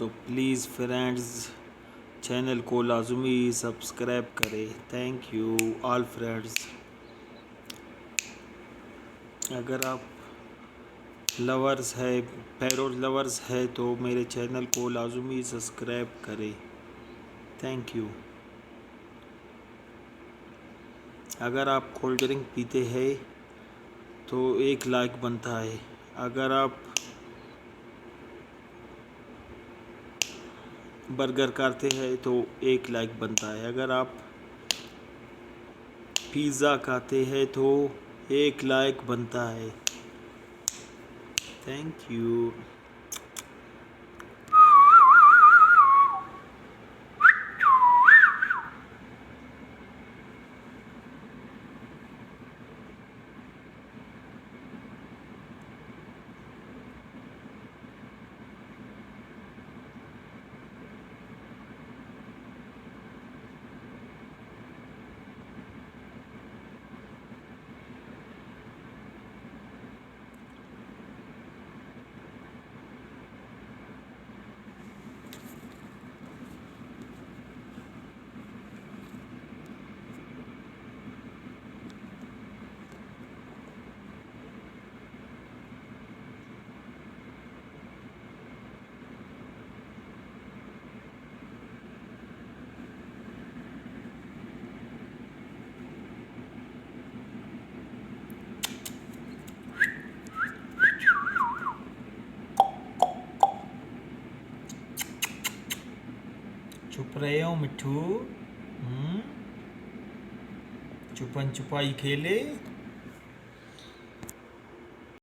तो please friends channel को लाजमी सब्सक्राइब करें। Thank you all friends. अगर आप लवर्स है पैरोट लवर्स है तो मेरे चैनल को लाजमी सब्सक्राइब करें। Thank you. अगर आप कोल्ड ड्रिंक पीते हैं तो एक लाइक बनता है। अगर आप बर्गर खाते हैं तो एक लाइक बनता है। अगर आप पिज़्ज़ा खाते हैं तो एक लाइक बनता है। Thank you. चुप रहे हो मिट्ठू? छुपन छुपाई खेले।